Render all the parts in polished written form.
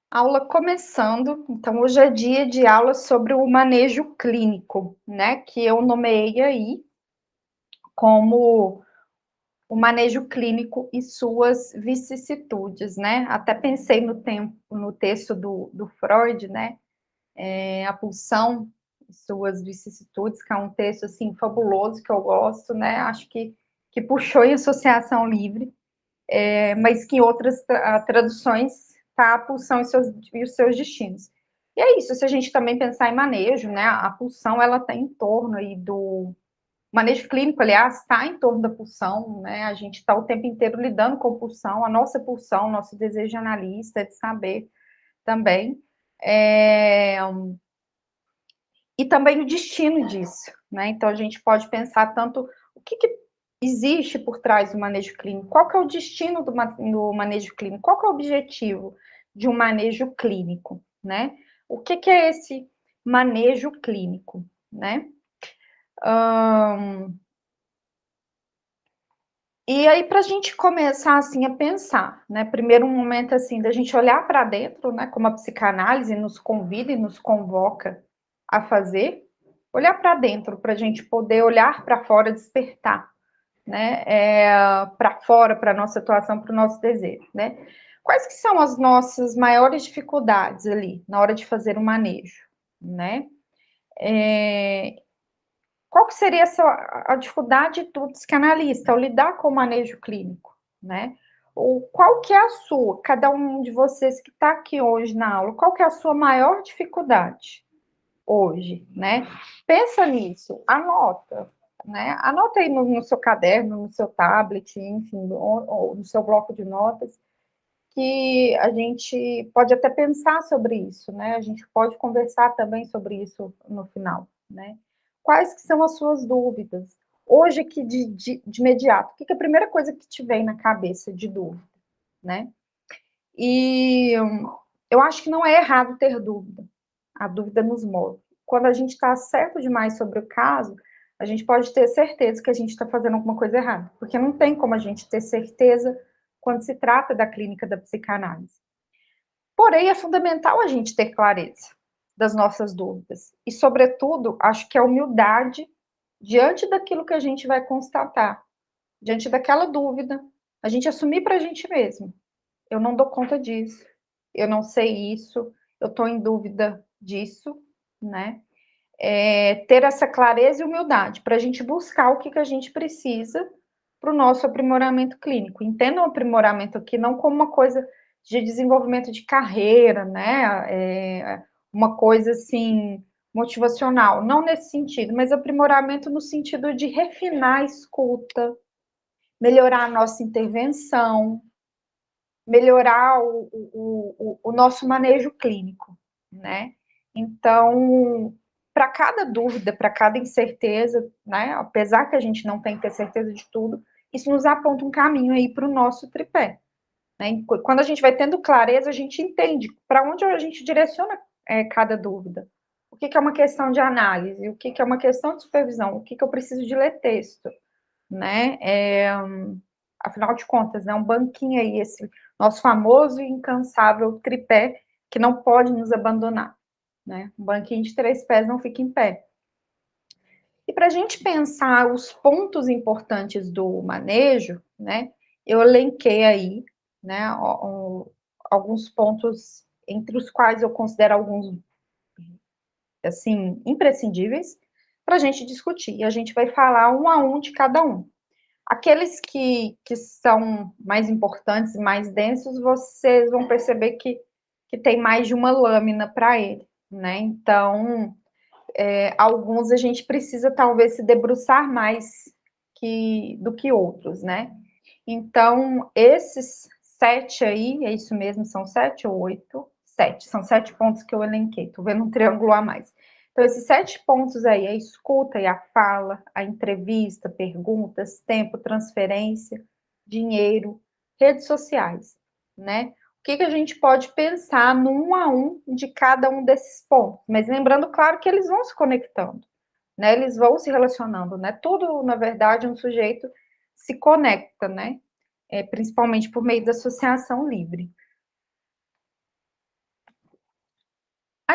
Aula começando, então hoje é dia de aula sobre o manejo clínico, né? Que eu nomeei aí como o manejo clínico e suas vicissitudes, né? Até pensei no texto do Freud, né? A pulsão e suas vicissitudes, que é um texto assim fabuloso que eu gosto, né? Acho que puxou em associação livre, mas que em outras traduções está a pulsão e os seus destinos. E é isso, se a gente também pensar em manejo, né, a pulsão, ela está em torno aí do manejo clínico, aliás, está em torno da pulsão, né, a gente está o tempo inteiro lidando com pulsão, a nossa pulsão, nosso desejo analista é de saber também, é, e também o destino disso, né, então a gente pode pensar tanto o que existe por trás do manejo clínico, qual que é o destino do manejo clínico, qual que é o objetivo de um manejo clínico, né? O que é esse manejo clínico, né? E aí, para a gente começar assim a pensar, né? Primeiro um momento assim da gente olhar para dentro, né? Como a psicanálise nos convida e nos convoca a fazer, olhar para dentro para a gente poder olhar para fora, despertar, né, para fora, para a nossa atuação, para o nosso desejo, né? Quais que são as nossas maiores dificuldades ali na hora de fazer o manejo, né? Qual que seria a dificuldade do psicanalista ao lidar com o manejo clínico, né? Ou qual que é a sua, cada um de vocês que está aqui hoje na aula, qual que é a sua maior dificuldade hoje, né? Pensa nisso, anota, né? Anota aí no seu caderno, no seu tablet, enfim, ou no seu bloco de notas, que a gente pode até pensar sobre isso, né? A gente pode conversar também sobre isso no final, né? Quais que são as suas dúvidas? Hoje aqui de imediato, o que é a primeira coisa que te vem na cabeça de dúvida, né? E eu acho que não é errado ter dúvida. A dúvida nos move. Quando a gente está certo demais sobre o caso, a gente pode ter certeza que a gente está fazendo alguma coisa errada, porque não tem como a gente ter certeza quando se trata da clínica da psicanálise. Porém, é fundamental a gente ter clareza das nossas dúvidas e, sobretudo, acho que a humildade diante daquilo que a gente vai constatar, diante daquela dúvida, a gente assumir para a gente mesmo. Eu não dou conta disso, eu não sei isso, eu estou em dúvida disso, né? Ter essa clareza e humildade para a gente buscar o que a gente precisa para o nosso aprimoramento clínico. Entenda o aprimoramento aqui não como uma coisa de desenvolvimento de carreira, né? Uma coisa assim motivacional, não nesse sentido, mas aprimoramento no sentido de refinar a escuta, melhorar a nossa intervenção, melhorar o nosso manejo clínico, né? Então, para cada dúvida, para cada incerteza, né? Apesar que a gente não tem que ter certeza de tudo, isso nos aponta um caminho aí para o nosso tripé. Né? Quando a gente vai tendo clareza, a gente entende para onde a gente direciona cada dúvida. O que é uma questão de análise, o que é uma questão de supervisão, o que eu preciso de ler texto, né? Afinal de contas, né? Um banquinho aí, esse nosso famoso e incansável tripé que não pode nos abandonar, né? Um banquinho de 3 pés não fica em pé. E para a gente pensar os pontos importantes do manejo, né? Eu elenquei aí, né? Alguns pontos entre os quais eu considero alguns assim imprescindíveis para a gente discutir. E a gente vai falar um a um de cada um. Aqueles que são mais importantes e mais densos, vocês vão perceber que tem mais de uma lâmina para ele, né? Então, alguns a gente precisa talvez se debruçar mais do que outros, né? Então, esses 7 aí, é isso mesmo, são 7 ou 8? 7, são 7 pontos que eu elenquei, tô vendo um triângulo a mais. Então, esses 7 pontos aí, a escuta e a fala, a entrevista, perguntas, tempo, transferência, dinheiro, redes sociais, né? O que a gente pode pensar no um a um de cada um desses pontos? Mas lembrando, claro, que eles vão se conectando, né? Eles vão se relacionando, né? Tudo, na verdade, um sujeito se conecta, né? Principalmente por meio da associação livre.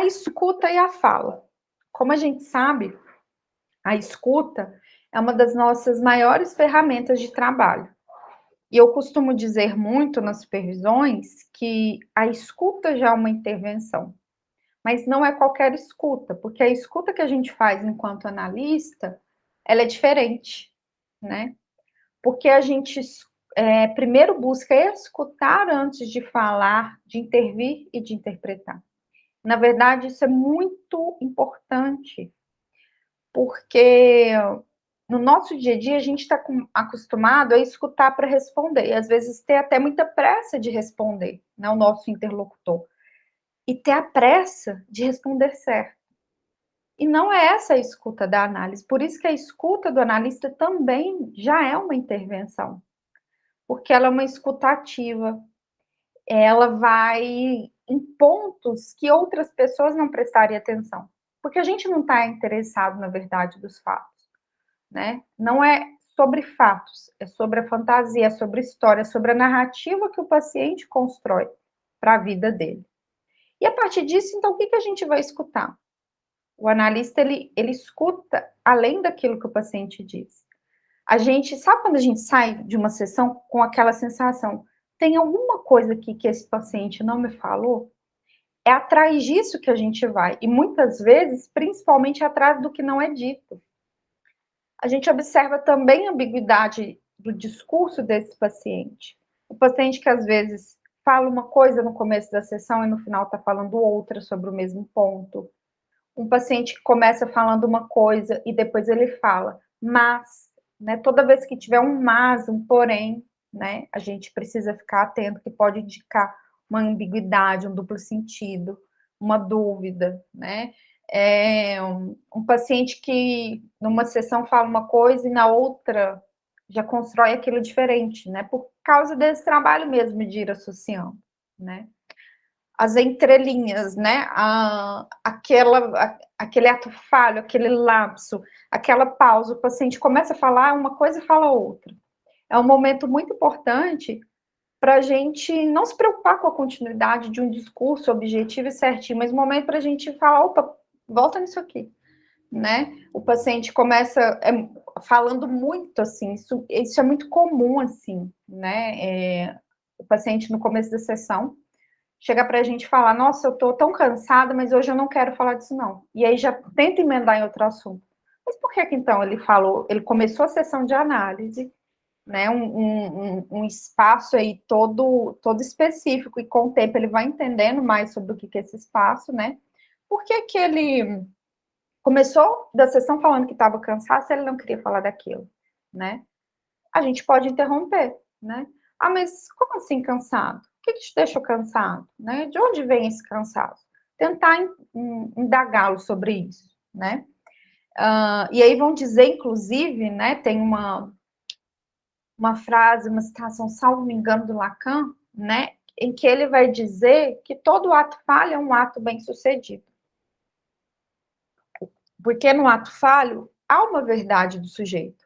A escuta e a fala. Como a gente sabe, a escuta é uma das nossas maiores ferramentas de trabalho. E eu costumo dizer muito nas supervisões que a escuta já é uma intervenção, mas não é qualquer escuta, porque a escuta que a gente faz enquanto analista, ela é diferente, né? Porque a gente primeiro busca escutar antes de falar, de intervir e de interpretar. Na verdade, isso é muito importante, porque no nosso dia a dia a gente está acostumado a escutar para responder, e às vezes ter até muita pressa de responder, né, o nosso interlocutor, e ter a pressa de responder certo. E não é essa a escuta da análise, por isso que a escuta do analista também já é uma intervenção, porque ela é uma escuta ativa, ela vai em pontos que outras pessoas não prestariam atenção, porque a gente não está interessado na verdade dos fatos, né? Não é sobre fatos, é sobre a fantasia, é sobre a história, é sobre a narrativa que o paciente constrói para a vida dele. E a partir disso, então, o que a gente vai escutar? O analista, ele escuta além daquilo que o paciente diz. A gente, sabe quando a gente sai de uma sessão com aquela sensação, tem alguma coisa aqui que esse paciente não me falou? É atrás disso que a gente vai, e muitas vezes, principalmente atrás do que não é dito. A gente observa também a ambiguidade do discurso desse paciente. O paciente que às vezes fala uma coisa no começo da sessão e no final está falando outra sobre o mesmo ponto. Um paciente que começa falando uma coisa e depois ele fala, mas, né, toda vez que tiver um mas, um porém, né, a gente precisa ficar atento, que pode indicar uma ambiguidade, um duplo sentido, uma dúvida, né? Um paciente que numa sessão fala uma coisa e na outra já constrói aquilo diferente, né? Por causa desse trabalho mesmo de ir associando, né? As entrelinhas, né? Aquele ato falho, aquele lapso, aquela pausa, o paciente começa a falar uma coisa e fala outra. É um momento muito importante para a gente não se preocupar com a continuidade de um discurso objetivo e certinho, mas um momento para a gente falar, opa, volta nisso aqui, né? O paciente começa falando muito, assim, isso é muito comum, assim, né? O paciente no começo da sessão chega para a gente falar, nossa, eu estou tão cansada, mas hoje eu não quero falar disso não. E aí já tenta emendar em outro assunto. Mas por que então ele falou, ele começou a sessão de análise, né, um espaço aí todo específico, e com o tempo ele vai entendendo mais sobre o que é esse espaço, né? Por que ele começou da sessão falando que estava cansado se ele não queria falar daquilo, né? A gente pode interromper, né? Ah, mas como assim cansado? O que te deixa cansado? Né? De onde vem esse cansaço? Tentar indagá-lo sobre isso, né? E aí vão dizer, inclusive, né? Tem uma frase, uma citação, salvo me engano, do Lacan, né? Em que ele vai dizer que todo ato falho é um ato bem sucedido. Porque no ato falho há uma verdade do sujeito,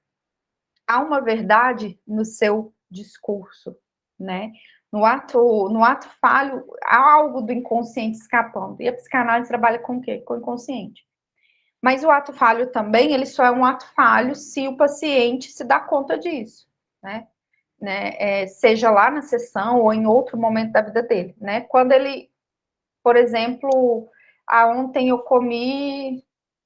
há uma verdade no seu discurso, né? No ato falho, há algo do inconsciente escapando. E a psicanálise trabalha com o quê? Com o inconsciente. Mas o ato falho também, ele só é um ato falho se o paciente se dá conta disso, né? Seja lá na sessão ou em outro momento da vida dele, né? Quando ele, por exemplo, ontem eu comi.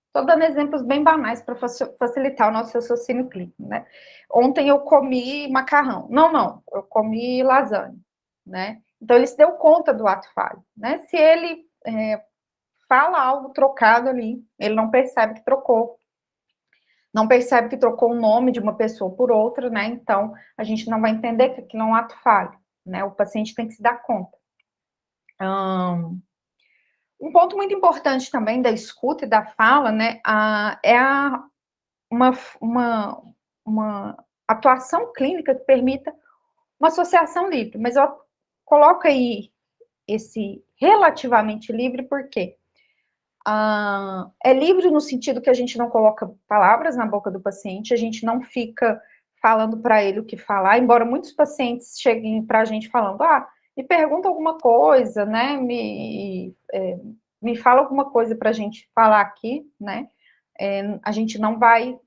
Estou dando exemplos bem banais para facilitar o nosso raciocínio clínico, né? Ontem eu comi macarrão. Não, eu comi lasanha, né? Então ele se deu conta do ato falho, né? Se ele fala algo trocado ali, ele não percebe que trocou. Não percebe que trocou o nome de uma pessoa por outra, né? Então a gente não vai entender que aquilo é um ato falho, né? O paciente tem que se dar conta. Um ponto muito importante também da escuta e da fala, né? Uma atuação clínica que permita uma associação livre, mas eu coloco aí esse relativamente livre porque é livre no sentido que a gente não coloca palavras na boca do paciente, a gente não fica falando para ele o que falar, embora muitos pacientes cheguem para a gente falando, me pergunta alguma coisa, né, me fala alguma coisa para a gente falar aqui, né? A gente não vai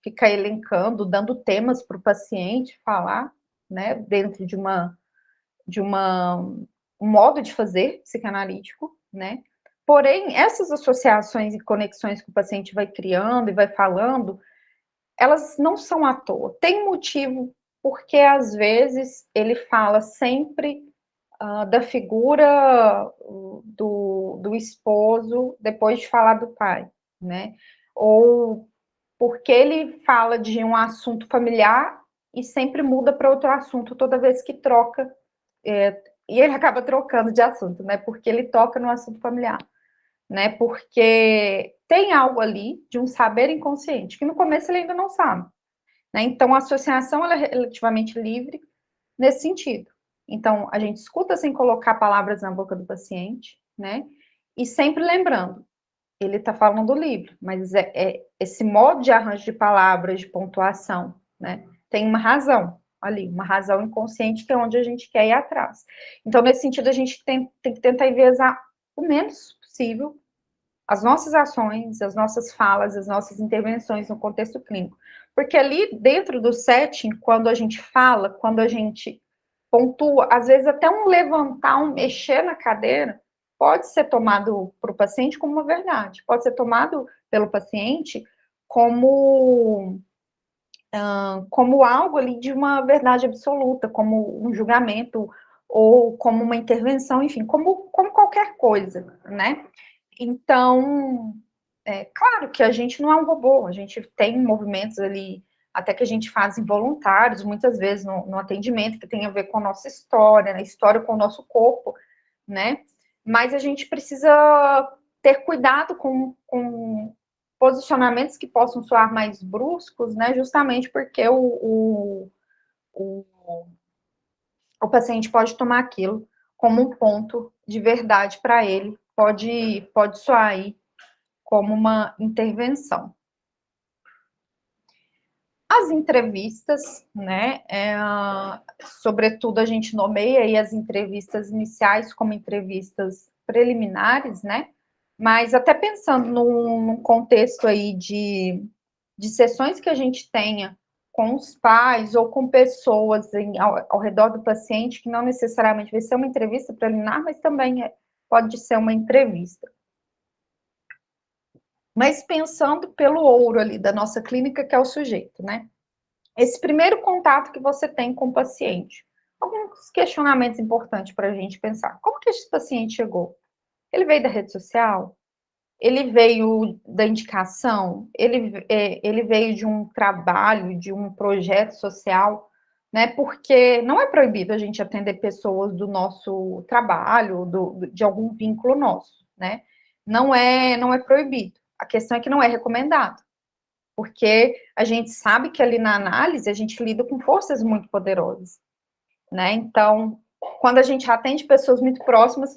ficar elencando, dando temas para o paciente falar, né? Dentro de um modo de fazer psicanalítico, né? Porém, essas associações e conexões que o paciente vai criando e vai falando, elas não são à toa. Tem motivo porque às vezes ele fala sempre da figura do esposo depois de falar do pai, né? Ou porque ele fala de um assunto familiar e sempre muda para outro assunto toda vez que troca, e ele acaba trocando de assunto, né? Porque ele toca no assunto familiar, né? Porque tem algo ali de um saber inconsciente que no começo ele ainda não sabe, né? Então a associação ela é relativamente livre nesse sentido. Então, a gente escuta sem colocar palavras na boca do paciente, né? E sempre lembrando, ele está falando livre, mas esse modo de arranjo de palavras, de pontuação, né? Tem uma razão ali, uma razão inconsciente que é onde a gente quer ir atrás. Então, nesse sentido, a gente tem que tentar enviesar o menos possível as nossas ações, as nossas falas, as nossas intervenções no contexto clínico. Porque ali dentro do setting, quando a gente fala, quando a gente pontua, às vezes até um levantar, um mexer na cadeira, pode ser tomado para o paciente como uma verdade, pode ser tomado pelo paciente como algo ali de uma verdade absoluta, como um julgamento ou como uma intervenção, enfim, como qualquer coisa, né? Então, claro que a gente não é um robô, a gente tem movimentos ali, até que a gente faz involuntários, muitas vezes no atendimento, que tem a ver com a nossa história, a história com o nosso corpo, né? Mas a gente precisa ter cuidado com posicionamentos que possam soar mais bruscos, né? Justamente porque o, o paciente pode tomar aquilo como um ponto de verdade para ele, pode soar aí como uma intervenção. As entrevistas, né, sobretudo a gente nomeia aí as entrevistas iniciais como entrevistas preliminares, né, mas até pensando num contexto aí de sessões que a gente tenha com os pais ou com pessoas ao redor do paciente, que não necessariamente vai ser uma entrevista preliminar, mas também pode ser uma entrevista. Mas pensando pelo ouro ali da nossa clínica, que é o sujeito, né? Esse primeiro contato que você tem com o paciente. Alguns questionamentos importantes para a gente pensar. Como que esse paciente chegou? Ele veio da rede social? Ele veio da indicação? Ele veio de um trabalho, de um projeto social? Né? Porque não é proibido a gente atender pessoas do nosso trabalho, de algum vínculo nosso, né? Não é proibido. A questão é que não é recomendado, porque a gente sabe que ali na análise a gente lida com forças muito poderosas, né? Então, quando a gente atende pessoas muito próximas,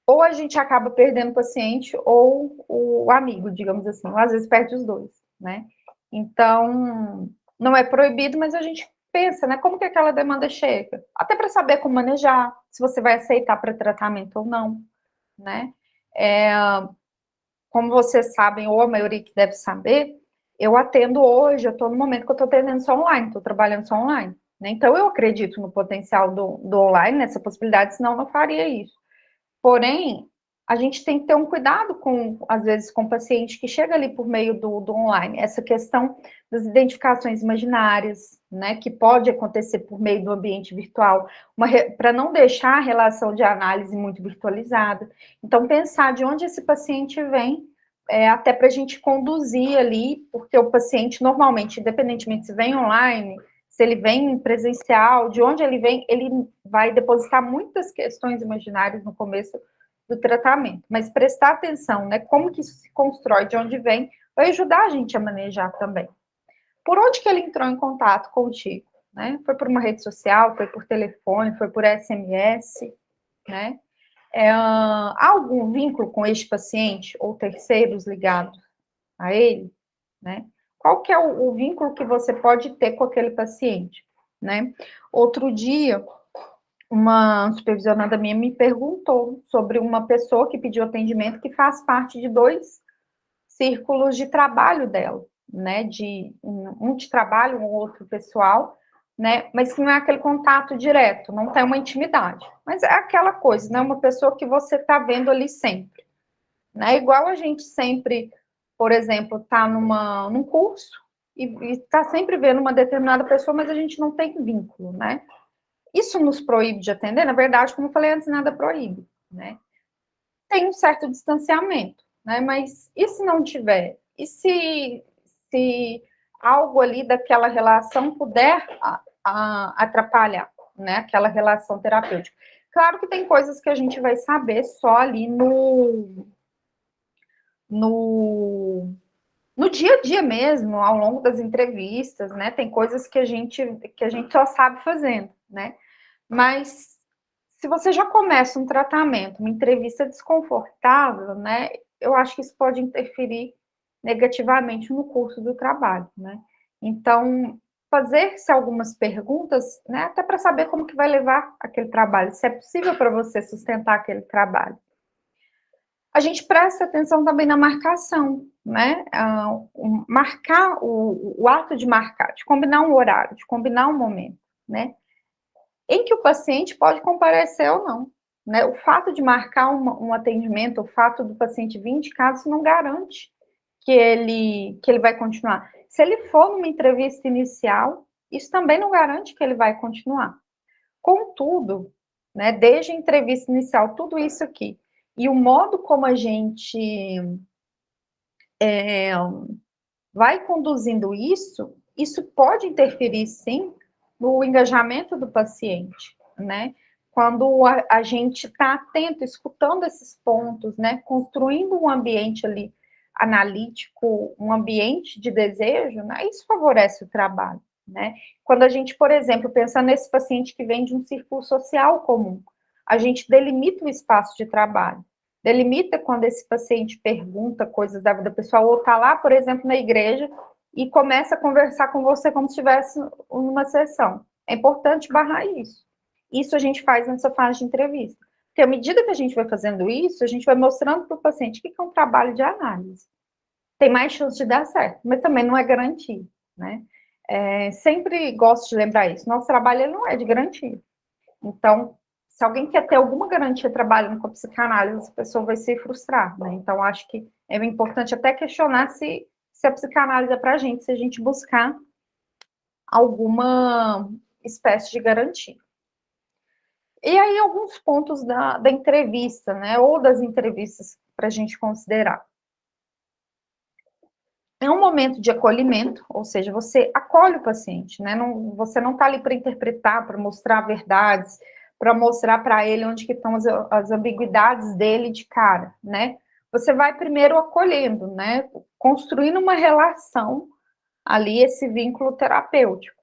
ou a gente acaba perdendo o paciente ou o amigo, digamos assim, ou às vezes perde os dois, né? Então, não é proibido, mas a gente pensa, né? Como que aquela demanda chega? Até para saber como manejar, se você vai aceitar para tratamento ou não, né? Como vocês sabem, ou a maioria que deve saber, eu atendo hoje, eu estou no momento que eu estou atendendo só online, estou trabalhando só online. Né? Então, eu acredito no potencial do online, nessa possibilidade, senão eu não faria isso. Porém, a gente tem que ter um cuidado às vezes, com o paciente que chega ali por meio do online. Essa questão das identificações imaginárias, né, que pode acontecer por meio do ambiente virtual, para não deixar a relação de análise muito virtualizada. Então, pensar de onde esse paciente vem, até para a gente conduzir ali, porque o paciente, normalmente, independentemente se vem online, se ele vem presencial, de onde ele vem, ele vai depositar muitas questões imaginárias no começo do tratamento. Mas prestar atenção, né? Como que isso se constrói, de onde vem, vai ajudar a gente a manejar também. Por onde que ele entrou em contato contigo? Né? Foi por uma rede social, foi por telefone, foi por SMS, né? Há algum vínculo com este paciente ou terceiros ligados a ele, né? Qual que é o vínculo que você pode ter com aquele paciente, né? Outro dia, uma supervisionanda minha me perguntou sobre uma pessoa que pediu atendimento que faz parte de 2 círculos de trabalho dela, né? Um de trabalho, um outro pessoal, né? Mas que não é aquele contato direto, não tem uma intimidade. Mas é aquela coisa, né? Uma pessoa que você está vendo ali sempre, né? Igual a gente sempre, por exemplo, está num curso e está sempre vendo uma determinada pessoa, mas a gente não tem vínculo, né? Isso nos proíbe de atender? Na verdade, como eu falei antes, nada proíbe, né? Tem um certo distanciamento, né? Mas e se não tiver? E se algo ali daquela relação puder atrapalhar, né? Aquela relação terapêutica. Claro que tem coisas que a gente vai saber só ali no, no dia a dia mesmo, ao longo das entrevistas, né? Tem coisas que a gente só sabe fazendo, né? Mas se você já começa um tratamento, uma entrevista desconfortável, né? Eu acho que isso pode interferir negativamente no curso do trabalho, né? Então, fazer-se algumas perguntas, né? Até para saber como que vai levar aquele trabalho, se é possível para você sustentar aquele trabalho. A gente presta atenção também na marcação, né? Marcar o ato de marcar, de combinar um horário, de combinar um momento, né? Em que o paciente pode comparecer ou não, né? O fato de marcar um atendimento, o fato do paciente vir indicado, isso não garante que ele vai continuar. Se ele for numa entrevista inicial, isso também não garante que ele vai continuar. Contudo, né, desde a entrevista inicial, tudo isso aqui, e o modo como a gente vai conduzindo isso pode interferir, sim, no engajamento do paciente, né? Quando a gente está atento, escutando esses pontos, né? Construindo um ambiente ali analítico, um ambiente de desejo, né? Isso favorece o trabalho, né? Quando a gente, por exemplo, pensa nesse paciente que vem de um círculo social comum, a gente delimita o espaço de trabalho. Delimita quando esse paciente pergunta coisas da vida pessoal, ou está lá, por exemplo, na igreja, e começa a conversar com você como se estivesse numa sessão. É importante barrar isso. Isso a gente faz nessa fase de entrevista. Porque à medida que a gente vai fazendo isso, a gente vai mostrando para o paciente o que é um trabalho de análise. Tem mais chance de dar certo, mas também não é garantia, né? Sempre gosto de lembrar isso. Nosso trabalho ele não é de garantia. Então, se alguém quer ter alguma garantia trabalhando com a psicanálise, a pessoa vai se frustrar, né? Então, acho que é importante até questionar se a psicanálise é para a gente, se a gente buscar alguma espécie de garantia. E aí, alguns pontos da entrevista, né? Ou das entrevistas para a gente considerar. É um momento de acolhimento, ou seja, você acolhe o paciente, né? Você não está ali para interpretar, para mostrar verdades, para mostrar para ele onde que estão as ambiguidades dele de cara, né? Você vai primeiro acolhendo, né? Construindo uma relação ali, esse vínculo terapêutico,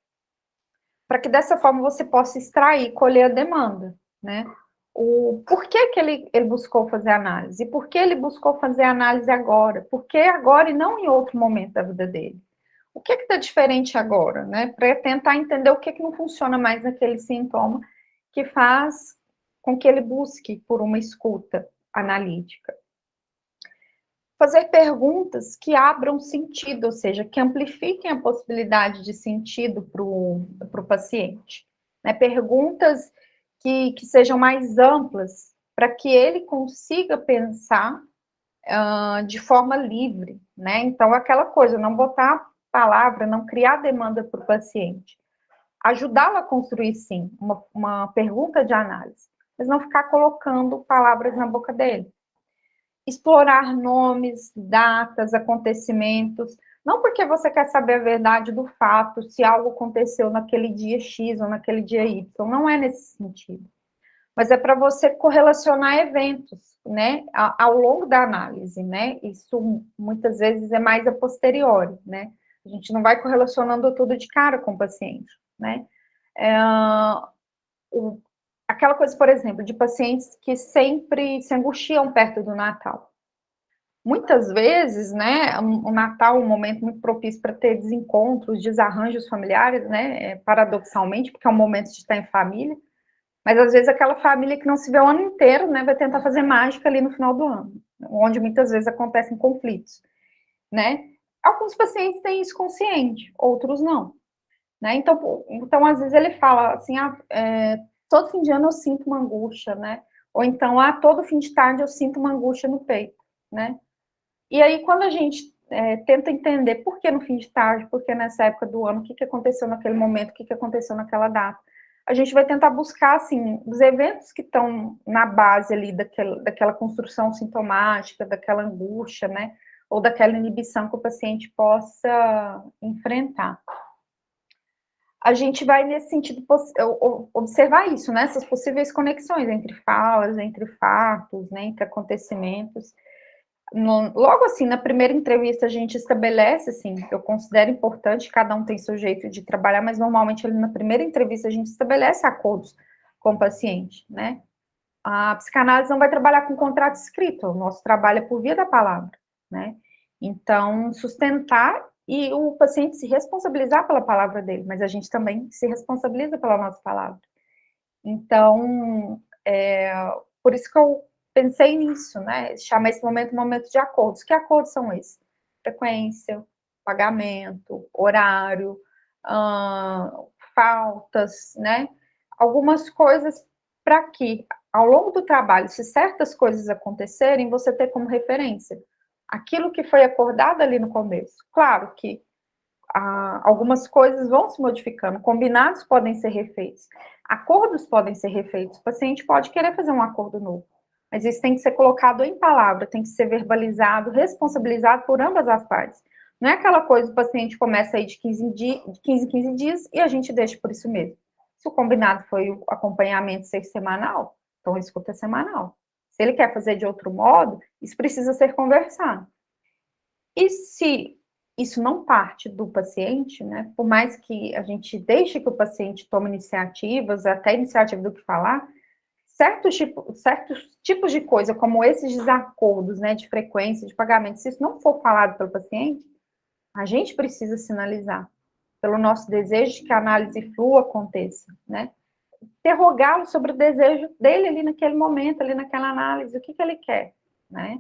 para que dessa forma você possa extrair, colher a demanda, né? O porquê que ele buscou fazer análise, e por que ele buscou fazer análise agora, por que agora e não em outro momento da vida dele. O que está diferente agora, né? Para tentar entender o que não funciona mais naquele sintoma que faz com que ele busque por uma escuta analítica. Fazer perguntas que abram sentido, ou seja, que amplifiquem a possibilidade de sentido para o paciente. Né? Perguntas que sejam mais amplas, para que ele consiga pensar de forma livre. Né? Então, aquela coisa, não botar palavra, não criar demanda para o paciente. Ajudá-lo a construir, sim, uma pergunta de análise, mas não ficar colocando palavras na boca dele. Explorar nomes, datas, acontecimentos, não porque você quer saber a verdade do fato, se algo aconteceu naquele dia X ou naquele dia Y, não é nesse sentido. Mas é para você correlacionar eventos, né, ao longo da análise, né, isso muitas vezes é mais a posteriori, né, a gente não vai correlacionando tudo de cara com o paciente, né. Aquela coisa, por exemplo, de pacientes que sempre se angustiam perto do Natal. Muitas vezes, né, o Natal é um momento muito propício para ter desencontros, desarranjos familiares, né, paradoxalmente, porque é um momento de estar em família, Mas às vezes aquela família que não se vê o ano inteiro, né, vai tentar fazer mágica ali no final do ano, onde muitas vezes acontecem conflitos, né? Alguns pacientes têm isso consciente, outros não, né? Então às vezes ele fala assim, todo fim de ano eu sinto uma angústia, né? Ou então, todo fim de tarde eu sinto uma angústia no peito, né? E aí, quando a gente tenta entender por que no fim de tarde, por que nessa época do ano, o que aconteceu naquele momento, o que aconteceu naquela data, a gente vai tentar buscar, assim, os eventos que estão na base ali daquela construção sintomática, daquela angústia, né? Ou daquela inibição que o paciente possa enfrentar. A gente vai, nesse sentido, observar isso, né? Essas possíveis conexões entre falas, entre fatos, né? Entre acontecimentos. Logo assim, na primeira entrevista, a gente estabelece, assim, eu considero importante, cada um tem seu jeito de trabalhar, mas normalmente ali na primeira entrevista a gente estabelece acordos com o paciente, né? A psicanálise não vai trabalhar com contrato escrito, o nosso trabalho é por via da palavra, né? Então, sustentar e o paciente se responsabilizar pela palavra dele, mas a gente também se responsabiliza pela nossa palavra. Então, por isso que eu pensei nisso, né? Chama esse momento momento de acordos. Que acordos são esses? Frequência, pagamento, horário, faltas, né? Algumas coisas para que, ao longo do trabalho, se certas coisas acontecerem, você ter como referência aquilo que foi acordado ali no começo. Claro que algumas coisas vão se modificando, combinados podem ser refeitos, acordos podem ser refeitos, o paciente pode querer fazer um acordo novo, mas isso tem que ser colocado em palavra, tem que ser verbalizado, responsabilizado por ambas as partes. Não é aquela coisa, o paciente começa aí de 15 em 15 dias e a gente deixa por isso mesmo. Se o combinado foi o acompanhamento ser semanal, então a escuta é semanal. Se ele quer fazer de outro modo, isso precisa ser conversado. E se isso não parte do paciente, né? Por mais que a gente deixe que o paciente tome iniciativas, até iniciativa do que falar, certos tipos de coisa, como esses desacordos, né, de frequência, de pagamento, se isso não for falado pelo paciente, a gente precisa sinalizar, pelo nosso desejo de que a análise flua aconteça, né? Interrogá-lo sobre o desejo dele ali naquele momento, ali naquela análise, o que ele quer, né?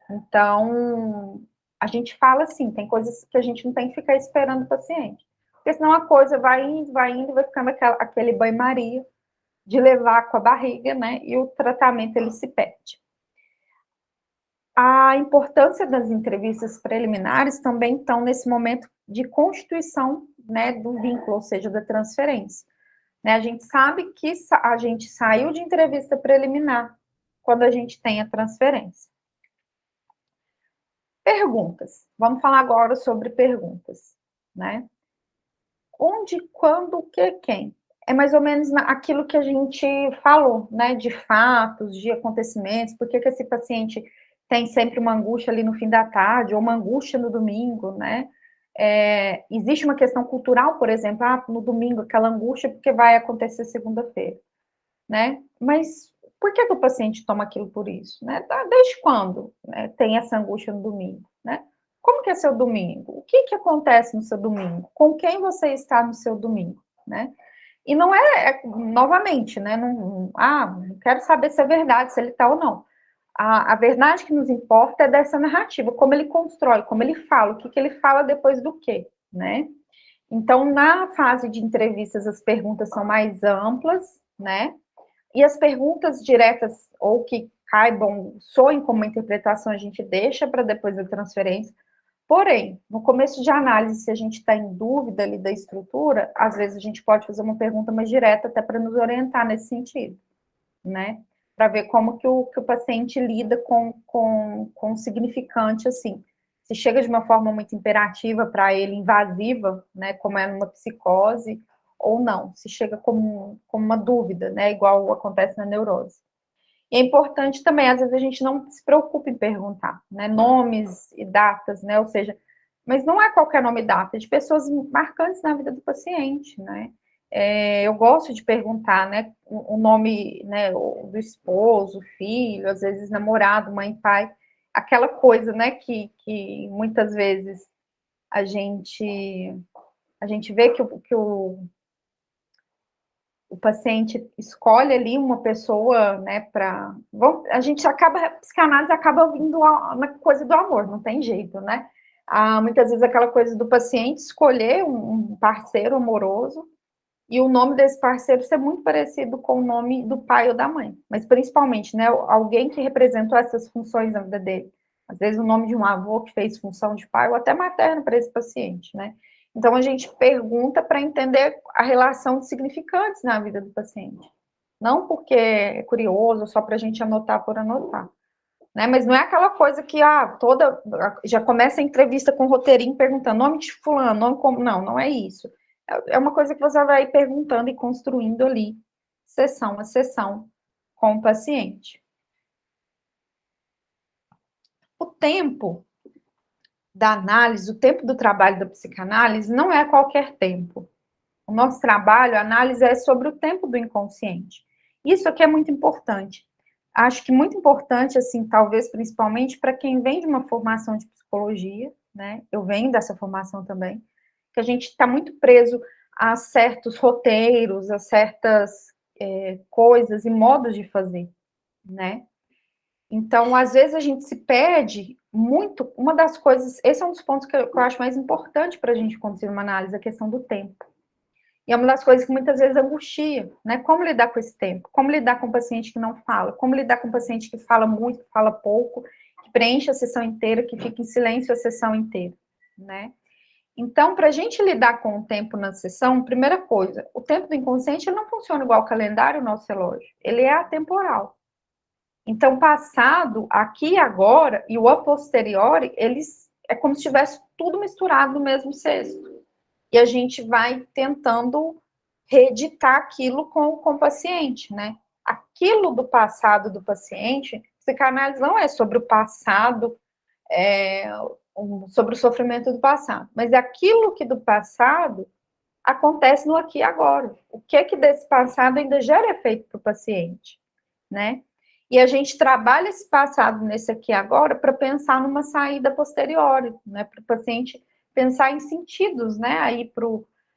Então, a gente fala assim, tem coisas que a gente não tem que ficar esperando o paciente. Porque senão a coisa vai indo, vai ficando aquele banho-maria de levar com a barriga, né? E o tratamento, ele se perde. A importância das entrevistas preliminares também estão nesse momento de constituição, né, do vínculo, ou seja, da transferência. Né, a gente sabe que a gente saiu de entrevista preliminar quando a gente tem a transferência. Perguntas. Vamos falar agora sobre perguntas, né? Onde, quando, o que, quem? É mais ou menos aquilo que a gente falou, né? De fatos, de acontecimentos. Por que esse paciente tem sempre uma angústia ali no fim da tarde, ou uma angústia no domingo, né? Existe uma questão cultural, por exemplo, no domingo, aquela angústia porque vai acontecer segunda-feira, né? Mas por que o paciente toma aquilo por isso, né? Desde quando, né, tem essa angústia no domingo, né? Como que é seu domingo? O que acontece no seu domingo? Com quem você está no seu domingo, né? E não novamente, né? Não quero saber se é verdade, se ele está ou não. A verdade que nos importa é dessa narrativa, como ele constrói, como ele fala, o que ele fala depois do quê, né? Então, na fase de entrevistas, as perguntas são mais amplas, né? E as perguntas diretas ou que caibam, soem como uma interpretação, a gente deixa para depois da transferência. Porém, no começo de análise, se a gente está em dúvida ali da estrutura, às vezes a gente pode fazer uma pergunta mais direta até para nos orientar nesse sentido, né? Para ver como que o paciente lida com o significante, assim. Se chega de uma forma muito imperativa para ele, invasiva, né, como é numa psicose, ou não, se chega como uma dúvida, né, igual acontece na neurose. E é importante também, às vezes a gente não se preocupa em perguntar, né, nomes e datas, né, ou seja, mas não é qualquer nome e data, é de pessoas marcantes na vida do paciente, né. Eu gosto de perguntar, né, o nome, né, do esposo, filho, às vezes namorado, mãe, pai, aquela coisa, né, que muitas vezes a gente vê que o paciente escolhe ali uma pessoa, né, para... A gente acaba, psicanálise acaba vindo na coisa do amor, não tem jeito, né? Muitas vezes aquela coisa do paciente escolher um parceiro amoroso e o nome desse parceiro ser muito parecido com o nome do pai ou da mãe, mas principalmente, né, alguém que representou essas funções na vida dele. Às vezes o nome de um avô que fez função de pai ou até materno para esse paciente, né? Então a gente pergunta para entender a relação de significantes na vida do paciente. Não porque é curioso, só para a gente anotar por anotar. Né? Mas não é aquela coisa que já começa a entrevista com o roteirinho perguntando nome de fulano, nome como. Não, não é isso. É uma coisa que você vai perguntando e construindo ali, sessão a sessão, com o paciente. O tempo da análise, o tempo do trabalho da psicanálise não é qualquer tempo. O nosso trabalho, a análise é sobre o tempo do inconsciente. Isso aqui é muito importante. Acho que muito importante, assim, talvez principalmente para quem vem de uma formação de psicologia, né? Eu venho dessa formação também, que a gente está muito preso a certos roteiros, a certas coisas e modos de fazer, né? Então, às vezes a gente se perde muito. Uma das coisas, esse é um dos pontos que eu acho mais importante para a gente conduzir uma análise, a questão do tempo. E é uma das coisas que muitas vezes angustia, né? Como lidar com esse tempo? Como lidar com um paciente que não fala? Como lidar com um paciente que fala muito, que fala pouco, que preenche a sessão inteira, que fica em silêncio a sessão inteira, né? Então, para a gente lidar com o tempo na sessão, primeira coisa, o tempo do inconsciente ele não funciona igual ao calendário, o nosso relógio. Ele é atemporal. Então, passado, aqui e agora, e o a posteriori, eles é como se estivesse tudo misturado no mesmo cesto. E a gente vai tentando reeditar aquilo com o paciente, né? Aquilo do passado do paciente, psicanálise não é sobre o passado, sobre o sofrimento do passado, mas é aquilo que do passado acontece no aqui e agora. O que desse passado ainda gera efeito para o paciente, né? E a gente trabalha esse passado nesse aqui e agora para pensar numa saída posterior, né? Para o paciente pensar em sentidos, né? Aí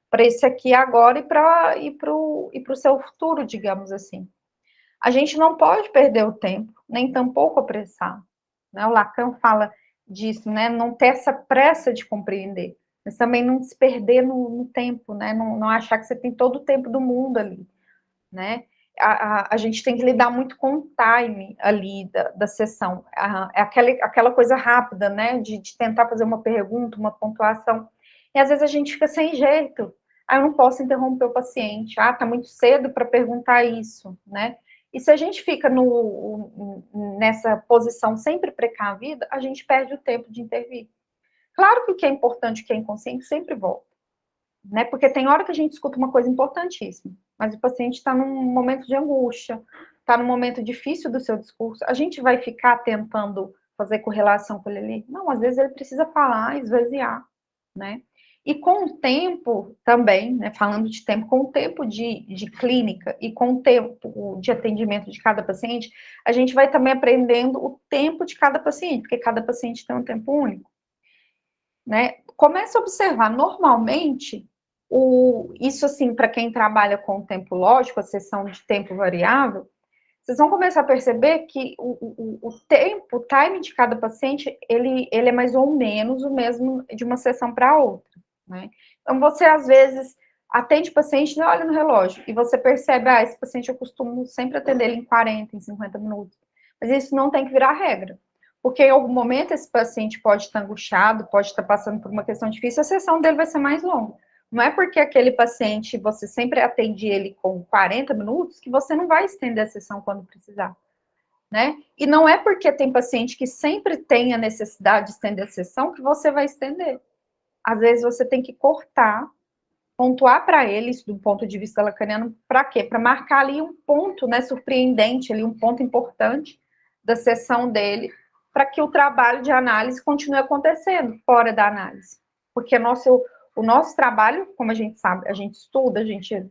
para esse aqui e agora e para o seu futuro, digamos assim. A gente não pode perder o tempo, nem tampouco apressar. Né? O Lacan fala disso, né? Não ter essa pressa de compreender, mas também não se perder no tempo, né? Não achar que você tem todo o tempo do mundo ali, né? A gente tem que lidar muito com o time ali da sessão. É aquela coisa rápida, né? De tentar fazer uma pergunta, uma pontuação. E às vezes a gente fica sem jeito. Eu não posso interromper o paciente. Tá muito cedo para perguntar isso, né? E se a gente fica nessa posição sempre precavida, a gente perde o tempo de intervir. Claro que o que é importante, o que é inconsciente, sempre volta. Né? Porque tem hora que a gente escuta uma coisa importantíssima, mas o paciente está num momento de angústia, está num momento difícil do seu discurso. A gente vai ficar tentando fazer correlação com ele ali? Não, às vezes ele precisa falar, esvaziar, né? E com o tempo também, né, falando de tempo, com o tempo de clínica e com o tempo de atendimento de cada paciente, a gente vai também aprendendo o tempo de cada paciente, porque cada paciente tem um tempo único. Né? Comece a observar, normalmente, isso assim, para quem trabalha com o tempo lógico, a sessão de tempo variável, vocês vão começar a perceber que o tempo, o time de cada paciente, ele é mais ou menos o mesmo de uma sessão para outra, né? Então, você, às vezes, atende o paciente, não olha no relógio, e você percebe, esse paciente eu costumo sempre atender ele em 40, em 50 minutos. Mas isso não tem que virar regra. Porque em algum momento esse paciente pode estar angustiado, pode estar passando por uma questão difícil, a sessão dele vai ser mais longa. Não é porque aquele paciente, você sempre atende ele com 40 minutos, que você não vai estender a sessão quando precisar, né? E não é porque tem paciente que sempre tem a necessidade de estender a sessão que você vai estender. Às vezes você tem que cortar, pontuar para ele, isso do ponto de vista lacaniano, para quê? Para marcar ali um ponto, né, surpreendente, ali um ponto importante da sessão dele, para que o trabalho de análise continue acontecendo fora da análise. Porque o nosso trabalho, como a gente sabe, a gente estuda, a gente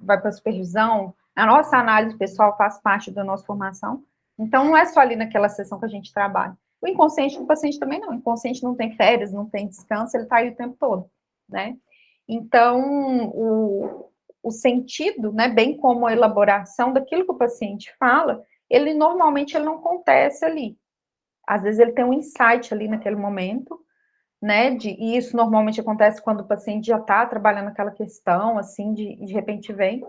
vai para a supervisão, a nossa análise pessoal faz parte da nossa formação, então não é só ali naquela sessão que a gente trabalha. O inconsciente do paciente também não, o inconsciente não tem férias, não tem descanso, ele está aí o tempo todo, né? Então, o sentido, né, bem como a elaboração daquilo que o paciente fala, ele normalmente ele não acontece ali. Às vezes ele tem um insight ali naquele momento, né, e isso normalmente acontece quando o paciente já está trabalhando aquela questão, assim, de repente vem,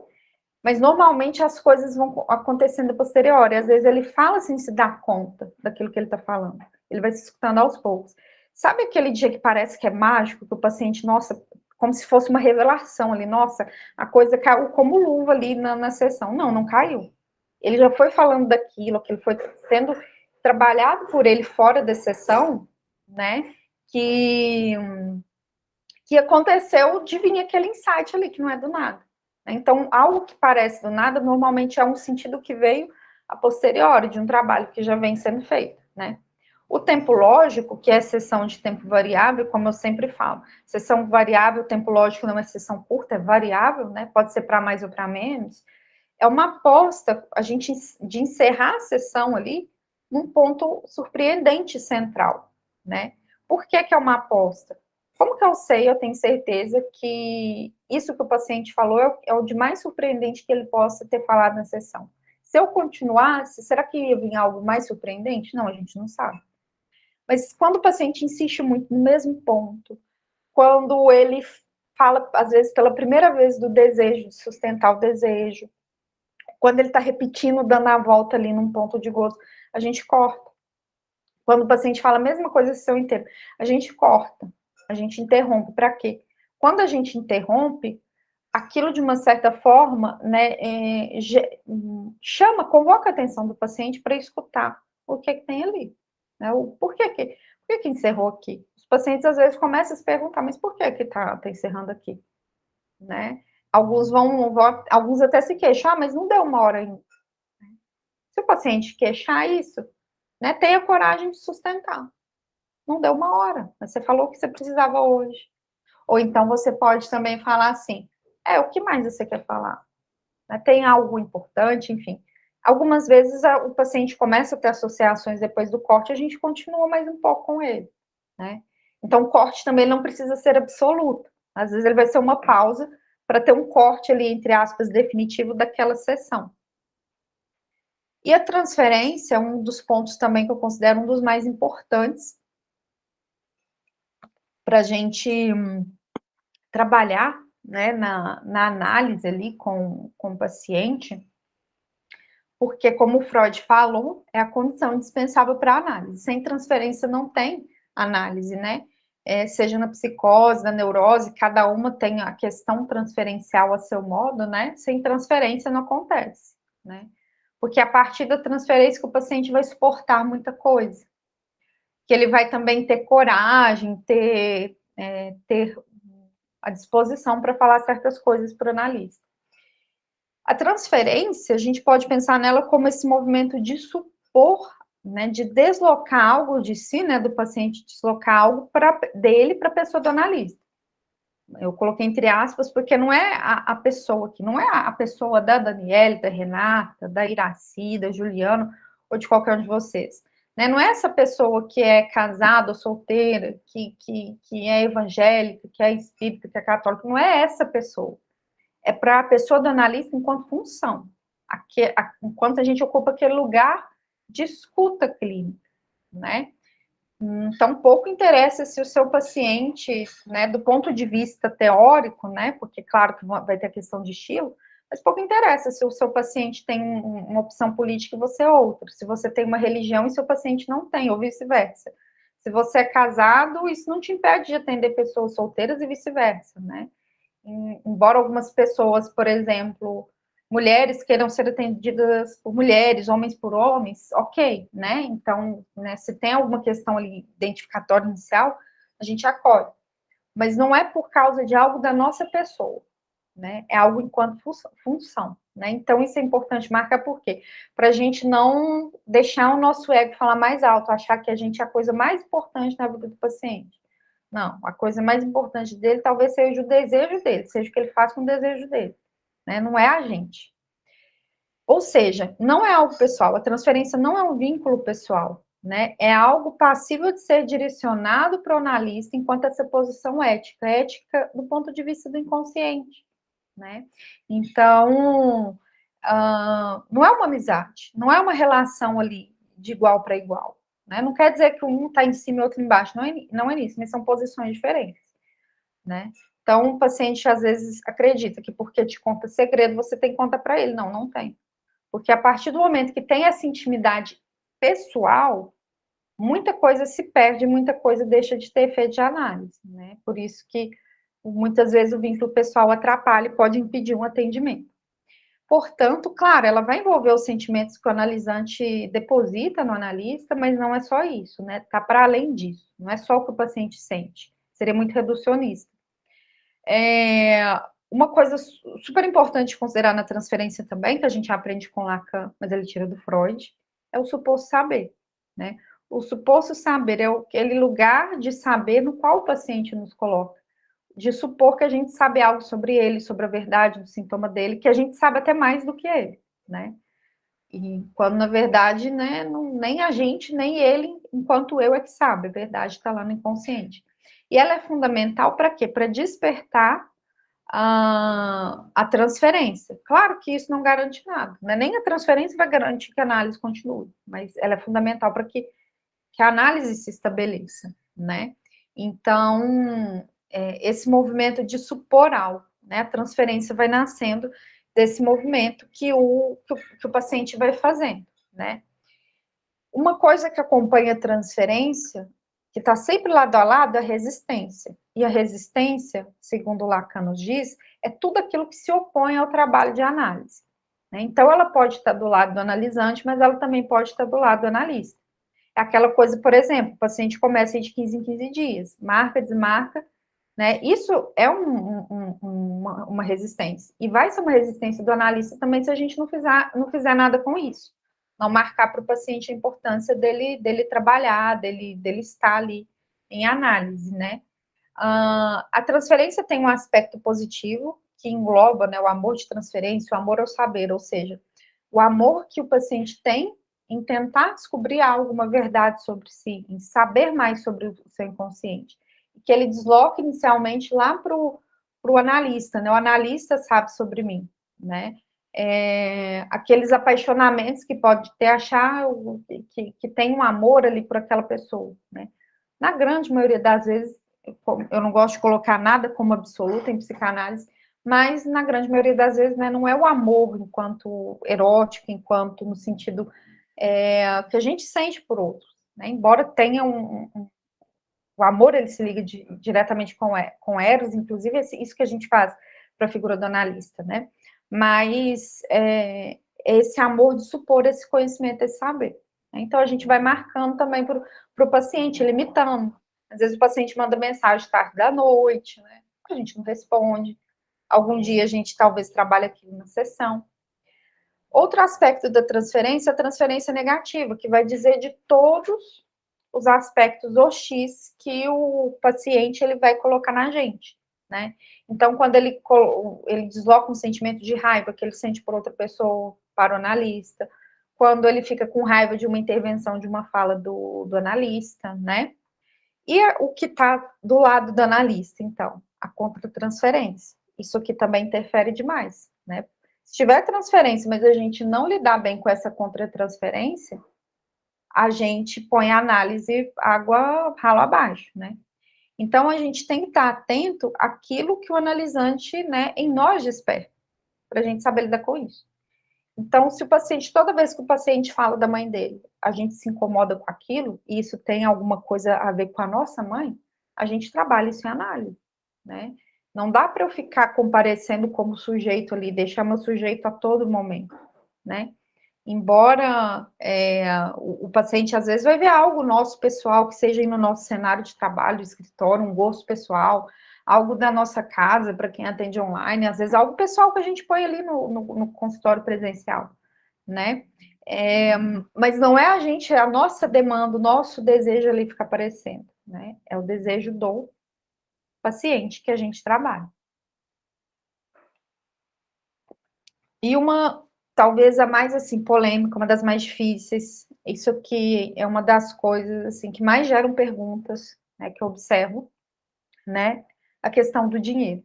mas normalmente as coisas vão acontecendo a posteriori. Às vezes ele fala sem se dar conta daquilo que ele está falando. Ele vai se escutando aos poucos. Sabe aquele dia que parece que é mágico, que o paciente, nossa, como se fosse uma revelação ali, nossa, a coisa caiu como luva ali na sessão. Não, não caiu. Ele já foi falando daquilo, aquilo foi sendo trabalhado por ele fora da sessão, né? Que, que aconteceu de vir aquele insight ali, que não é do nada. Então, algo que parece do nada, normalmente é um sentido que veio a posteriori de um trabalho que já vem sendo feito, né? O tempo lógico, que é a seção de tempo variável, como eu sempre falo, seção variável, tempo lógico não é seção curta, é variável, né? Pode ser para mais ou para menos. É uma aposta, a gente, de encerrar a sessão ali num ponto surpreendente central, né? Por que que é uma aposta? Como que eu sei, eu tenho certeza que isso que o paciente falou é o de mais surpreendente que ele possa ter falado na sessão. Se eu continuasse, será que ia vir algo mais surpreendente? Não, a gente não sabe. Mas quando o paciente insiste muito no mesmo ponto, quando ele fala, às vezes, pela primeira vez do desejo, de sustentar o desejo, quando ele está repetindo, dando a volta ali num ponto de gozo, a gente corta. Quando o paciente fala a mesma coisa o seu inteiro, a gente corta, a gente interrompe. Para quê? Quando a gente interrompe, aquilo de uma certa forma, né, chama, convoca a atenção do paciente para escutar o que, que tem ali. Né? Por que encerrou aqui? Os pacientes às vezes começam a se perguntar, mas por que tá encerrando aqui? Né? Alguns até se queixam, mas não deu uma hora ainda. Se o paciente queixar isso, né, tenha coragem de sustentar. Não deu uma hora, mas você falou que você precisava hoje. Ou então você pode também falar assim, o que mais você quer falar? Tem algo importante, enfim. Algumas vezes o paciente começa a ter associações depois do corte, a gente continua mais um pouco com ele, né? Então, o corte também não precisa ser absoluto. Às vezes ele vai ser uma pausa para ter um corte ali, entre aspas, definitivo daquela sessão. E a transferência é um dos pontos também que eu considero um dos mais importantes para a gente trabalhar, né, na análise ali com o paciente, porque, como o Freud falou, é a condição indispensável para a análise. Sem transferência não tem análise, né? Seja na psicose, na neurose, cada uma tem a questão transferencial a seu modo, né? Sem transferência não acontece, né? Porque a partir da transferência que o paciente vai suportar muita coisa. Que ele vai também ter coragem, ter a disposição para falar certas coisas para o analista. A transferência, a gente pode pensar nela como esse movimento de supor, né, de deslocar algo de si, né, do paciente deslocar algo dele para a pessoa do analista. Eu coloquei entre aspas, porque não é a pessoa aqui, não é a pessoa da Daniele, da Renata, da Iraci, da Juliana, ou de qualquer um de vocês. Né? Não é essa pessoa que é casada ou solteira, que é evangélica, que é espírita, que é católica, não é essa pessoa. É para a pessoa do analista enquanto função, enquanto a gente ocupa aquele lugar de escuta clínica, né? Então, pouco interessa se o seu paciente, né, do ponto de vista teórico, né, porque claro que vai ter a questão de estilo, mas pouco interessa se o seu paciente tem uma opção política e você outra, se você tem uma religião e seu paciente não tem, ou vice-versa. Se você é casado, isso não te impede de atender pessoas solteiras e vice-versa, né? Embora algumas pessoas, por exemplo, mulheres queiram ser atendidas por mulheres, homens por homens, ok, né? Então, né, se tem alguma questão ali identificatória inicial, a gente acolhe. Mas não é por causa de algo da nossa pessoa, né? É algo enquanto função, né? Então, isso é importante marcar por quê? Para a gente não deixar o nosso ego falar mais alto, achar que a gente é a coisa mais importante na vida do paciente. Não, a coisa mais importante dele talvez seja o desejo dele, seja o que ele faz com o desejo dele, né? Não é a gente. Ou seja, não é algo pessoal, a transferência não é um vínculo pessoal, né? É algo passível de ser direcionado para o analista enquanto essa posição ética do ponto de vista do inconsciente, né? Então, não é uma amizade, não é uma relação ali de igual para igual, né? Não quer dizer que um está em cima e o outro embaixo, não é isso, mas são posições diferentes, né? Então, o paciente às vezes acredita que porque te conta segredo, você tem conta para ele. Não, não tem. Porque a partir do momento que tem essa intimidade pessoal, muita coisa se perde, muita coisa deixa de ter efeito de análise, né? Por isso que muitas vezes o vínculo pessoal atrapalha e pode impedir um atendimento. Portanto, claro, ela vai envolver os sentimentos que o analisante deposita no analista, mas não é só isso, né? Tá para além disso. Não é só o que o paciente sente. Seria muito reducionista. Uma coisa super importante considerar na transferência também, que a gente aprende com Lacan, mas ele tira do Freud, é o suposto saber, né? O suposto saber é aquele lugar de saber no qual o paciente nos coloca, de supor que a gente sabe algo sobre ele, sobre a verdade do sintoma dele, que a gente sabe até mais do que ele, né? E quando, na verdade, né, não, nem a gente, nem ele, enquanto eu, é que sabe, a verdade está lá no inconsciente. E ela é fundamental para quê? Para despertar a transferência. Claro que isso não garante nada, né? Nem a transferência vai garantir que a análise continue, mas ela é fundamental para que a análise se estabeleça, né? Então, esse movimento de supor algo, né? A transferência vai nascendo desse movimento que o paciente vai fazendo, né? Uma coisa que acompanha a transferência, que está sempre lado a lado, é a resistência. E a resistência, segundo Lacan nos diz, é tudo aquilo que se opõe ao trabalho de análise, né? Então, ela pode estar do lado do analisante, mas ela também pode estar do lado do analista. É aquela coisa, por exemplo, o paciente começa de 15 em 15 dias, marca, desmarca, né? Isso é uma resistência. E vai ser uma resistência do analista também se a gente não fizer nada com isso. Não marcar para o paciente a importância dele trabalhar, dele estar ali em análise, né? A transferência tem um aspecto positivo, que engloba, né, o amor de transferência, o amor ao saber, ou seja, o amor que o paciente tem em tentar descobrir algo, uma verdade sobre si, em saber mais sobre o seu inconsciente. Que ele desloca inicialmente lá para o analista, né? O analista sabe sobre mim, né? Aqueles apaixonamentos que pode ter, achar que tem um amor ali por aquela pessoa, né? Na grande maioria das vezes, eu não gosto de colocar nada como absoluto em psicanálise, mas na grande maioria das vezes, né, não é o amor enquanto erótico, enquanto no sentido que a gente sente por outros, né? Embora tenha o amor, ele se liga diretamente com Eros, inclusive isso que a gente faz para a figura do analista, né? Mas esse amor de supor esse conhecimento, esse saber. Né? Então a gente vai marcando também para o paciente, limitando. Às vezes o paciente manda mensagem tarde da noite, né? A gente não responde. Algum dia a gente talvez trabalhe aquilo na sessão. Outro aspecto da transferência é a transferência negativa, que vai dizer de todos os aspectos OX que o paciente ele vai colocar na gente, né? Então, quando ele desloca um sentimento de raiva que ele sente por outra pessoa para o analista, quando ele fica com raiva de uma intervenção, de uma fala do analista, né? E o que está do lado do analista, então? A contra-transferência. Isso aqui também interfere demais, né? Se tiver transferência, mas a gente não lidar bem com essa contra-transferência, a gente põe a análise água ralo abaixo, né? Então, a gente tem que estar atento àquilo que o analisante, né, em nós desperta, para a gente saber lidar com isso. Então, se o paciente, toda vez que o paciente fala da mãe dele, a gente se incomoda com aquilo, e isso tem alguma coisa a ver com a nossa mãe, a gente trabalha isso em análise, né? Não dá para eu ficar comparecendo como sujeito ali, deixar meu sujeito a todo momento, né? Embora o paciente às vezes vai ver algo nosso pessoal, que seja no nosso cenário de trabalho, escritório, um gosto pessoal, algo da nossa casa, para quem atende online, às vezes algo pessoal que a gente põe ali no consultório presencial, né? Mas não é a gente, é a nossa demanda, o nosso desejo ali ficar aparecendo, né? É o desejo do paciente que a gente trabalha. E talvez a mais, assim, polêmica, uma das mais difíceis, isso aqui é uma das coisas, assim, que mais geram perguntas, né, que eu observo, né, a questão do dinheiro.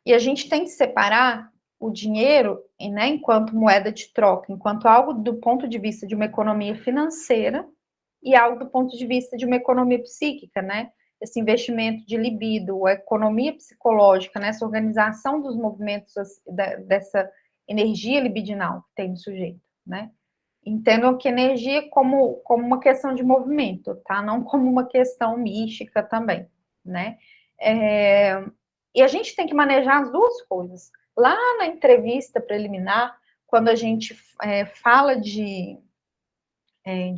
E a gente tem que separar o dinheiro, né, enquanto moeda de troca, enquanto algo do ponto de vista de uma economia financeira e algo do ponto de vista de uma economia psíquica, né? Esse investimento de libido, a economia psicológica, né? Essa organização dos movimentos dessa energia libidinal que tem no sujeito, né? Entendam que energia como uma questão de movimento, tá? Não como uma questão mística também, né? É, e a gente tem que manejar as duas coisas. Lá na entrevista preliminar, quando a gente fala de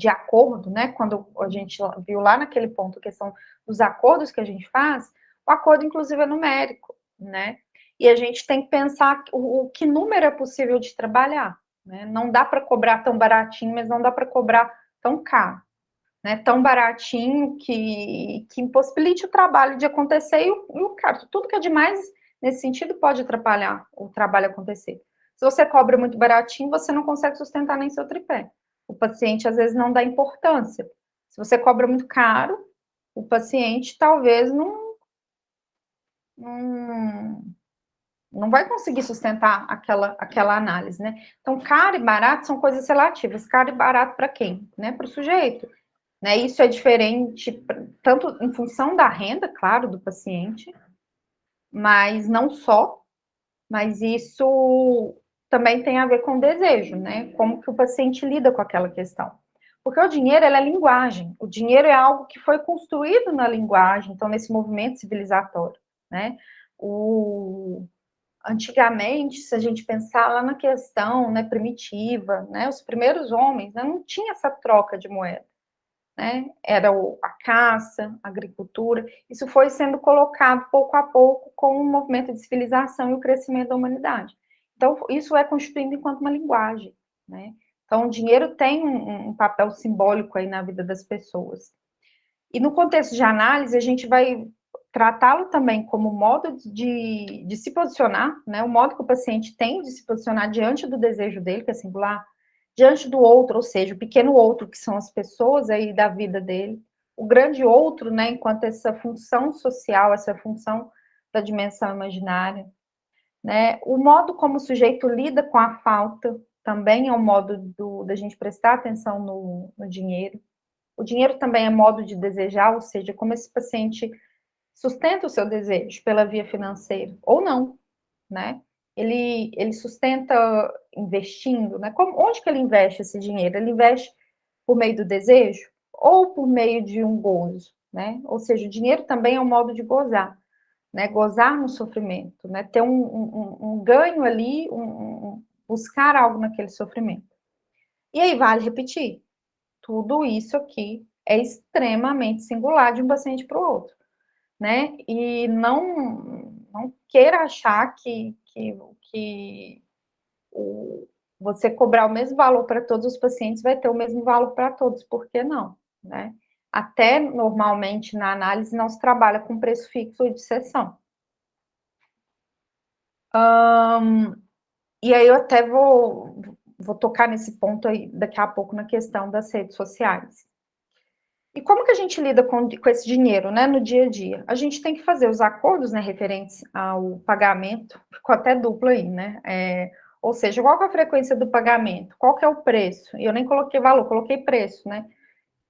acordo, né? Quando a gente viu lá naquele ponto a questão dos acordos que a gente faz, o acordo, inclusive, é numérico, né? E a gente tem que pensar o que número é possível de trabalhar, né? Não dá para cobrar tão baratinho, mas não dá para cobrar tão caro, né? Tão baratinho que impossibilite o trabalho de acontecer e o caro. Tudo que é demais nesse sentido pode atrapalhar o trabalho acontecer. Se você cobra muito baratinho, você não consegue sustentar nem seu tripé. O paciente às vezes não dá importância. Se você cobra muito caro, o paciente talvez não, não vai conseguir sustentar aquela análise, né? Então, caro e barato são coisas relativas. Caro e barato para quem? Né? Para o sujeito. Né? Isso é diferente tanto em função da renda, claro, do paciente, mas não só, mas isso também tem a ver com o desejo, né? Como que o paciente lida com aquela questão. Porque o dinheiro é linguagem, o dinheiro é algo que foi construído na linguagem, então nesse movimento civilizatório, né? Antigamente, se a gente pensar lá na questão, né, primitiva, né, os primeiros homens, né, não tinha essa troca de moeda, né? Era a caça, a agricultura. Isso foi sendo colocado pouco a pouco com o movimento de civilização e o crescimento da humanidade. Então, isso é constituído enquanto uma linguagem, né? Então, o dinheiro tem um papel simbólico aí na vida das pessoas. E no contexto de análise, a gente vai tratá-lo também como modo de se posicionar, né? O modo que o paciente tem de se posicionar diante do desejo dele, que é singular, diante do outro, ou seja, o pequeno outro, que são as pessoas aí da vida dele, o grande outro, né? Enquanto essa função social, essa função da dimensão imaginária, né? O modo como o sujeito lida com a falta também é um modo da gente prestar atenção no dinheiro. O dinheiro também é modo de desejar, ou seja, como esse paciente sustenta o seu desejo pela via financeira, ou não, né? Ele sustenta investindo, né? Onde que ele investe esse dinheiro? Ele investe por meio do desejo ou por meio de um gozo, né? Ou seja, o dinheiro também é um modo de gozar, né? Gozar no sofrimento, né? Ter um ganho ali, buscar algo naquele sofrimento. E aí vale repetir, tudo isso aqui é extremamente singular de um paciente para o outro, né? E não queira achar que você cobrar o mesmo valor para todos os pacientes vai ter o mesmo valor para todos, por que não, né? Até normalmente na análise não se trabalha com preço fixo ou de sessão. E aí eu até vou tocar nesse ponto aí daqui a pouco na questão das redes sociais. E como que a gente lida com esse dinheiro, né, no dia a dia? A gente tem que fazer os acordos, né, referentes ao pagamento, ficou até duplo aí, né? Ou seja, qual que é a frequência do pagamento? Qual que é o preço? Eu nem coloquei valor, coloquei preço, né?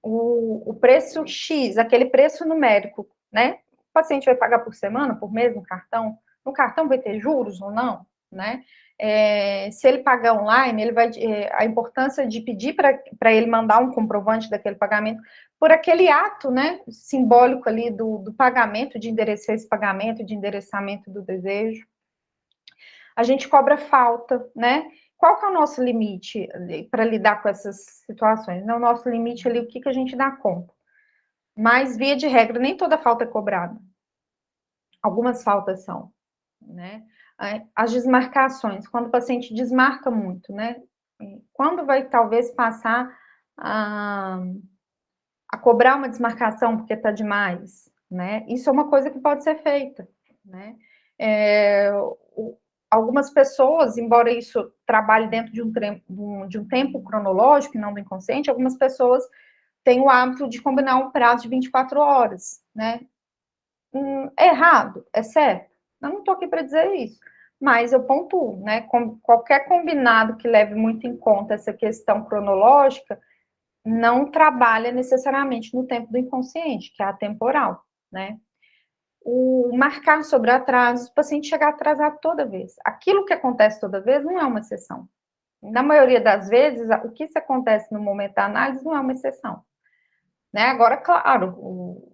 O preço X, aquele preço numérico, né? O paciente vai pagar por semana, por mês, no cartão? No cartão vai ter juros ou não, né? Se ele pagar online, ele vai a importância de pedir para ele mandar um comprovante daquele pagamento por aquele ato, né, simbólico ali do pagamento, de endereçar esse pagamento, de endereçamento do desejo. A gente cobra falta, né? Qual que é o nosso limite para lidar com essas situações? O nosso limite ali, o que a gente dá conta? Mas, via de regra, nem toda falta é cobrada. Algumas faltas são, né? As desmarcações, quando o paciente desmarca muito, né? Quando vai, talvez, passar a cobrar uma desmarcação porque está demais, né? Isso é uma coisa que pode ser feita, né? Algumas pessoas, embora isso trabalhe dentro de um tempo cronológico e não do inconsciente, algumas pessoas têm o hábito de combinar um prazo de 24 horas, né? É errado? É certo? Eu não estou aqui para dizer isso, mas eu pontuo, né? Qualquer combinado que leve muito em conta essa questão cronológica não trabalha necessariamente no tempo do inconsciente, que é atemporal, né? O marcar sobre atrasos, o paciente chegar atrasado toda vez. Aquilo que acontece toda vez não é uma exceção. Na maioria das vezes, o que se acontece no momento da análise não é uma exceção. Né? Agora, claro, o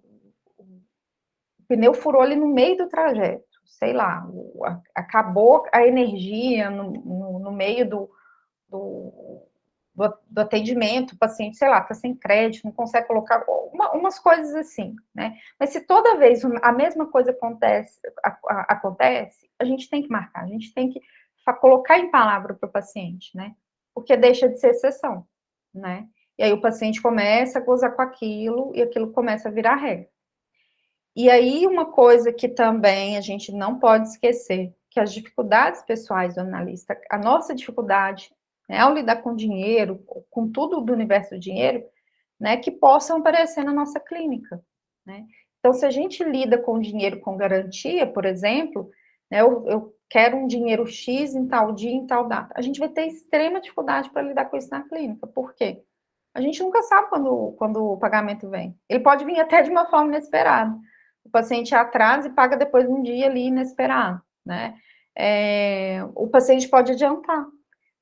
pneu furou ali no meio do trajeto, sei lá, acabou a energia no meio do, do atendimento, o paciente, sei lá, está sem crédito, não consegue colocar, umas coisas assim, né? Mas se toda vez a mesma coisa acontece, a gente tem que marcar, a gente tem que colocar em palavra para o paciente, né? Porque deixa de ser exceção, né? E aí o paciente começa a gozar com aquilo e aquilo começa a virar regra. E aí uma coisa que também a gente não pode esquecer, que as dificuldades pessoais do analista, a nossa dificuldade, né, ao lidar com dinheiro, com tudo do universo do dinheiro, né, que possam aparecer na nossa clínica, né? Então, se a gente lida com dinheiro com garantia, por exemplo, né, eu quero um dinheiro X em tal dia, em tal data, a gente vai ter extrema dificuldade para lidar com isso na clínica. Por quê? A gente nunca sabe quando o pagamento vem. Ele pode vir até de uma forma inesperada. O paciente atrasa e paga depois de um dia ali inesperado, né? O paciente pode adiantar,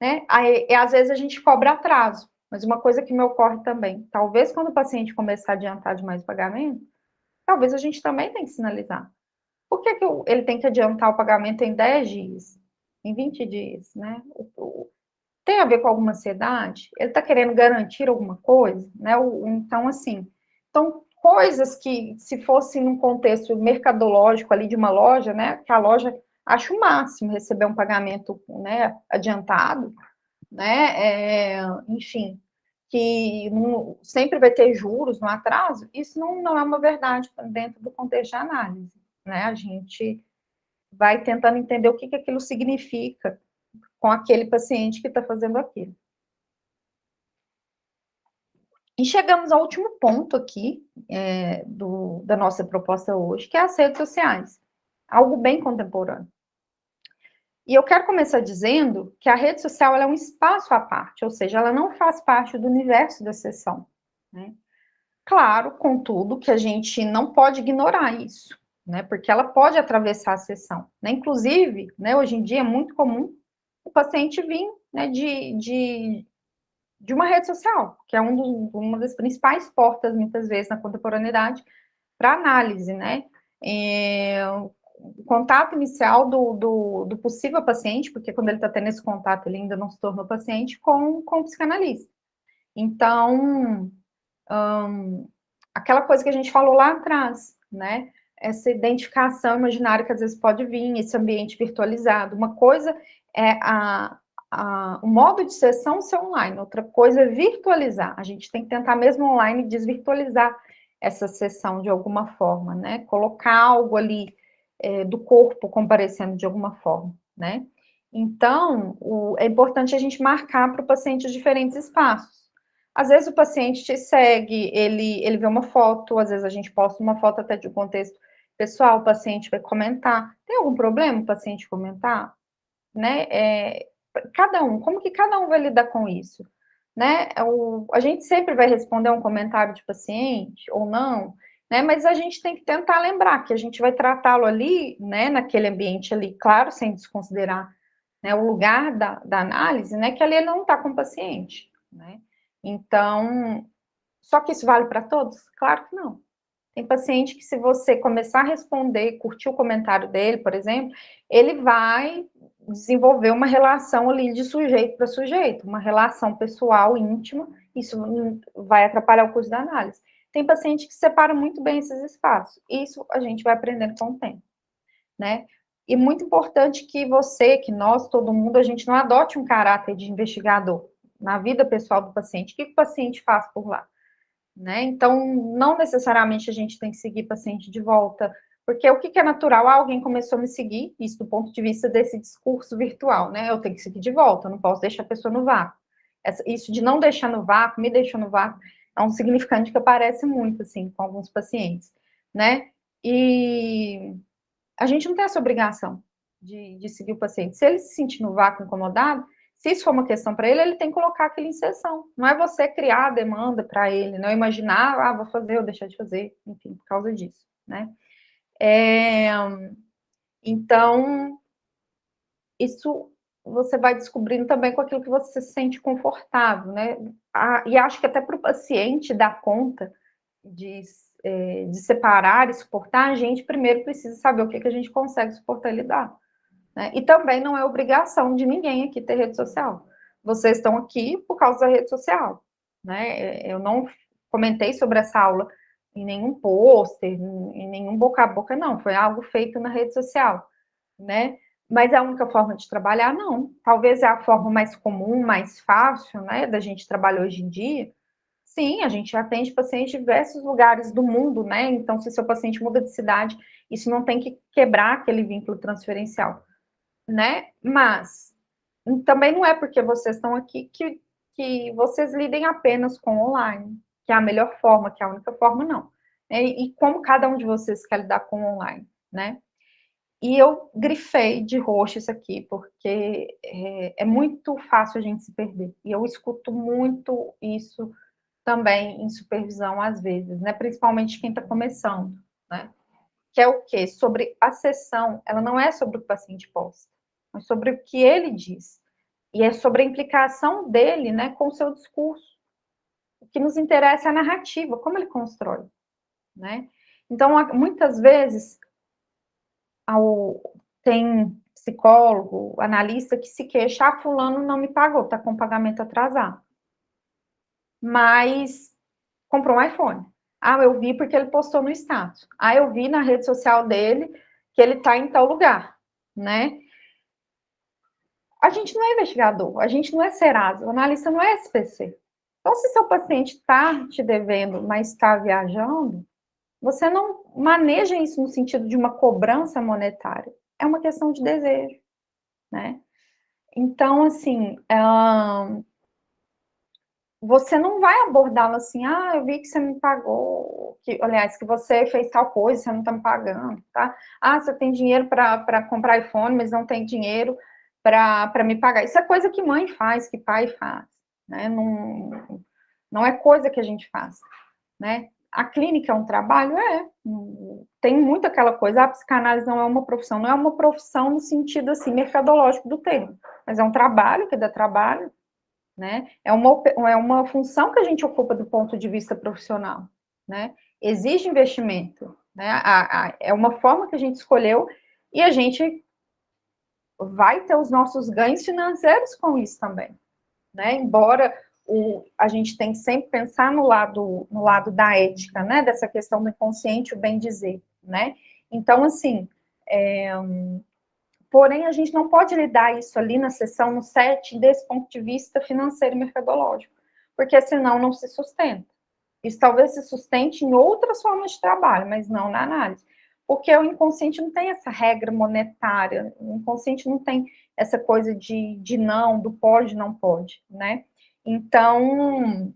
né? Aí, às vezes a gente cobra atraso, mas uma coisa que me ocorre também, talvez quando o paciente começar a adiantar demais o pagamento, talvez a gente também tenha que sinalizar. Por que ele tem que adiantar o pagamento em 10 dias, em 20 dias, né? Tem a ver com alguma ansiedade? Ele está querendo garantir alguma coisa, né? Então, assim, coisas que, se fosse num contexto mercadológico ali de uma loja, né? Que a loja acha o máximo receber um pagamento, né, adiantado, né? Enfim, que sempre vai ter juros no atraso, isso não é uma verdade dentro do contexto de análise, né? A gente vai tentando entender o que aquilo significa com aquele paciente que está fazendo aquilo. E chegamos ao último ponto aqui da nossa proposta hoje, que é as redes sociais. Algo bem contemporâneo. E eu quero começar dizendo que a rede social é um espaço à parte, ou seja, ela não faz parte do universo da sessão. Né? Claro, contudo, que a gente não pode ignorar isso, né? Porque ela pode atravessar a sessão. Né? Inclusive, né, hoje em dia é muito comum o paciente vir, né, de uma rede social, que é uma das principais portas, muitas vezes, na contemporaneidade, para análise, né? O contato inicial do possível paciente, porque quando ele está tendo esse contato, ele ainda não se tornou paciente, com o psicanalista. Então, aquela coisa que a gente falou lá atrás, né? Essa identificação imaginária que às vezes pode vir, esse ambiente virtualizado. Uma coisa é o modo de sessão ser online, outra coisa é virtualizar. A gente tem que tentar mesmo online desvirtualizar essa sessão de alguma forma, né? Colocar algo ali do corpo comparecendo de alguma forma, né? Então, é importante a gente marcar para o paciente os diferentes espaços. Às vezes o paciente te segue, ele vê uma foto, às vezes a gente posta uma foto até de um contexto pessoal, o paciente vai comentar. Tem algum problema o paciente comentar? Né? Como que cada um vai lidar com isso? Né? A gente sempre vai responder um comentário de paciente ou não, né? Mas a gente tem que tentar lembrar que a gente vai tratá-lo ali, né? Naquele ambiente ali, claro, sem desconsiderar, né, o lugar da análise, né? Que ali ele não está com o paciente, né? Então, só que isso vale para todos? Claro que não. Tem paciente que, se você começar a responder, curtir o comentário dele, por exemplo, ele vai desenvolver uma relação ali de sujeito para sujeito, uma relação pessoal, íntima, isso vai atrapalhar o curso da análise. Tem paciente que separa muito bem esses espaços, isso a gente vai aprendendo com o tempo, né? E muito importante que você, que nós, todo mundo, a gente não adote um caráter de investigador na vida pessoal do paciente. O que o paciente faz por lá? Né? Então, não necessariamente a gente tem que seguir paciente de volta, porque o que é natural? Alguém começou a me seguir, isso do ponto de vista desse discurso virtual, né? Eu tenho que seguir de volta, eu não posso deixar a pessoa no vácuo. Isso de não deixar no vácuo, me deixar no vácuo, é um significante que aparece muito, assim, com alguns pacientes, né? E a gente não tem essa obrigação de seguir o paciente. Se ele se sentir no vácuo incomodado, se isso for uma questão para ele, ele tem que colocar aquilo em sessão. Não é você criar a demanda para ele, não imaginar, vou fazer ou deixar de fazer, enfim, por causa disso, né? Então, isso você vai descobrindo também com aquilo que você se sente confortável, né? E acho que até para o paciente dar conta de separar e suportar, a gente primeiro precisa saber o que a gente consegue suportar e lidar. Né? E também não é obrigação de ninguém aqui ter rede social. Vocês estão aqui por causa da rede social. Né? Eu não comentei sobre essa aula em nenhum pôster, em nenhum boca a boca, não. Foi algo feito na rede social. Né? Mas é a única forma de trabalhar? Não. Talvez é a forma mais comum, mais fácil, né, da gente trabalhar hoje em dia. Sim, a gente atende pacientes de diversos lugares do mundo, né? Então, se seu paciente muda de cidade, isso não tem que quebrar aquele vínculo transferencial, né? Mas também não é porque vocês estão aqui que vocês lidem apenas com online, que é a melhor forma, que é a única forma, não. E como cada um de vocês quer lidar com online, né? E eu grifei de roxo isso aqui, porque é muito fácil a gente se perder. E eu escuto muito isso também em supervisão, às vezes, né? Principalmente quem está começando, né? Que é o quê? Sobre a sessão, ela não é sobre o que o paciente posta, mas sobre o que ele diz. E é sobre a implicação dele, né, com o seu discurso. O que nos interessa é a narrativa, como ele constrói, né? Então, muitas vezes, tem psicólogo, analista que se queixa, fulano não me pagou, tá com pagamento atrasado. Mas comprou um iPhone. Eu vi porque ele postou no status. Eu vi na rede social dele que ele tá em tal lugar, né? A gente não é investigador, a gente não é Serasa, o analista não é SPC. Então, se seu paciente está te devendo, mas está viajando, você não maneja isso no sentido de uma cobrança monetária. É uma questão de desejo, né? Então, assim, você não vai abordá-lo assim, eu vi que você me pagou, aliás, que você fez tal coisa, você não está me pagando, tá? Você tem dinheiro para comprar iPhone, mas não tem dinheiro para me pagar. Isso é coisa que mãe faz, que pai faz, né? Não é coisa que a gente faz, né? A clínica é um trabalho? Tem muito aquela coisa, a psicanálise não é uma profissão, não é uma profissão no sentido, assim, mercadológico do termo, mas é um trabalho que dá trabalho, né? É uma função que a gente ocupa do ponto de vista profissional, né? Exige investimento, né? É uma forma que a gente escolheu e a gente vai ter os nossos ganhos financeiros com isso também, né? Embora a gente tem que sempre pensar no lado da ética, né? Dessa questão do inconsciente, o bem dizer, né? Então, assim, porém, a gente não pode lidar isso ali na sessão, no set, desse ponto de vista financeiro e mercadológico, porque senão não se sustenta. Isso talvez se sustente em outras formas de trabalho, mas não na análise. Porque o inconsciente não tem essa regra monetária, o inconsciente não tem essa coisa de não, do pode, não pode, né? Então,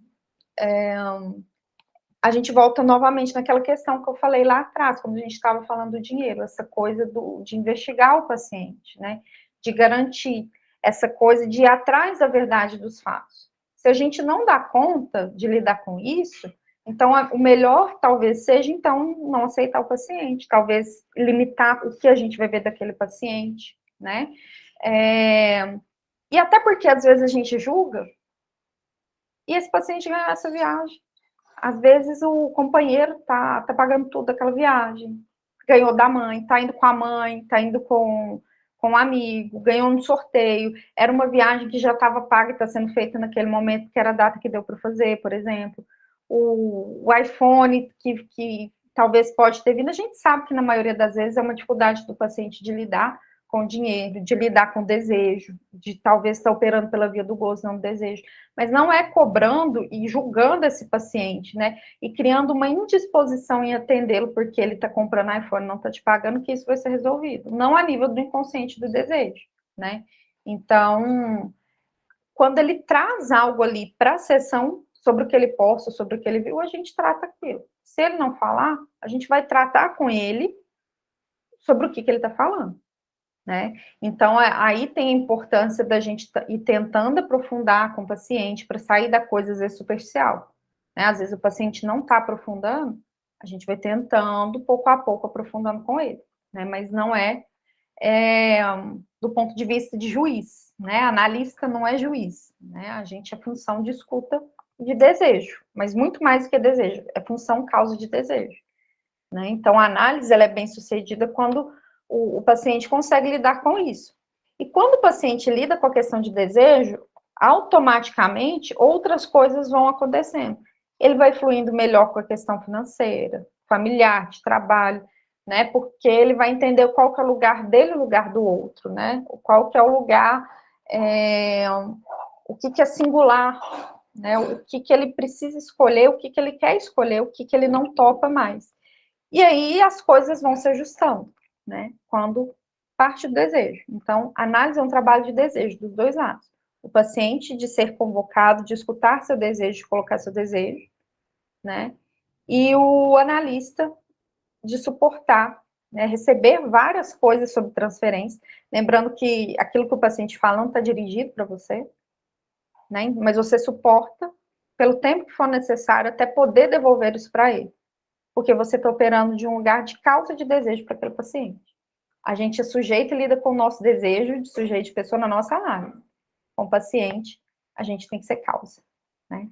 a gente volta novamente naquela questão que eu falei lá atrás, quando a gente estava falando do dinheiro, essa coisa de investigar o paciente, né? De garantir essa coisa de ir atrás da verdade dos fatos. Se a gente não dá conta de lidar com isso, então o melhor talvez seja, então, não aceitar o paciente, talvez limitar o que a gente vai ver daquele paciente, né? E até porque às vezes a gente julga e esse paciente ganha essa viagem. Às vezes o companheiro tá pagando tudo daquela viagem, ganhou da mãe, tá indo com a mãe, tá indo com um amigo, ganhou um sorteio, era uma viagem que já estava paga e está sendo feita naquele momento, que era a data que deu para fazer, por exemplo. O iPhone que talvez pode ter vindo, a gente sabe que na maioria das vezes é uma dificuldade do paciente de lidar com dinheiro, de lidar com desejo, de talvez estar operando pela via do gozo, não do desejo, mas não é cobrando e julgando esse paciente, né? E criando uma indisposição em atendê-lo porque ele está comprando iPhone, não está te pagando, que isso vai ser resolvido. Não a nível do inconsciente do desejo, né? Então, quando ele traz algo ali para a sessão sobre o que ele posta, sobre o que ele viu, a gente trata aquilo. Se ele não falar, a gente vai tratar com ele sobre o que ele está falando, né? Então, aí tem a importância da gente ir tentando aprofundar com o paciente para sair da coisa, às vezes, superficial, né? Às vezes o paciente não está aprofundando, a gente vai tentando, pouco a pouco, aprofundando com ele, né? Mas não do ponto de vista de juiz, né? Analista não é juiz, né? A gente é função de escuta de desejo, mas muito mais do que desejo, é função causa de desejo, né? Então, a análise ela é bem sucedida quando o paciente consegue lidar com isso. E quando o paciente lida com a questão de desejo, automaticamente outras coisas vão acontecendo. Ele vai fluindo melhor com a questão financeira, familiar, de trabalho, né? Porque ele vai entender qual que é o lugar dele e o lugar do outro, né? Qual que é o lugar, o que é singular, né? O que ele precisa escolher, o que ele quer escolher, o que ele não topa mais. E aí as coisas vão se ajustando, né? Quando parte do desejo. Então, análise é um trabalho de desejo dos dois lados. O paciente de ser convocado, de escutar seu desejo, de colocar seu desejo, né? E o analista de suportar, né? Receber várias coisas sobre transferência. Lembrando que aquilo que o paciente fala não está dirigido para você, né? Mas você suporta pelo tempo que for necessário até poder devolver isso para ele. Porque você está operando de um lugar de causa de desejo para aquele paciente. A gente é sujeito e lida com o nosso desejo de sujeito de pessoa na nossa análise. Com o paciente, a gente tem que ser causa, né?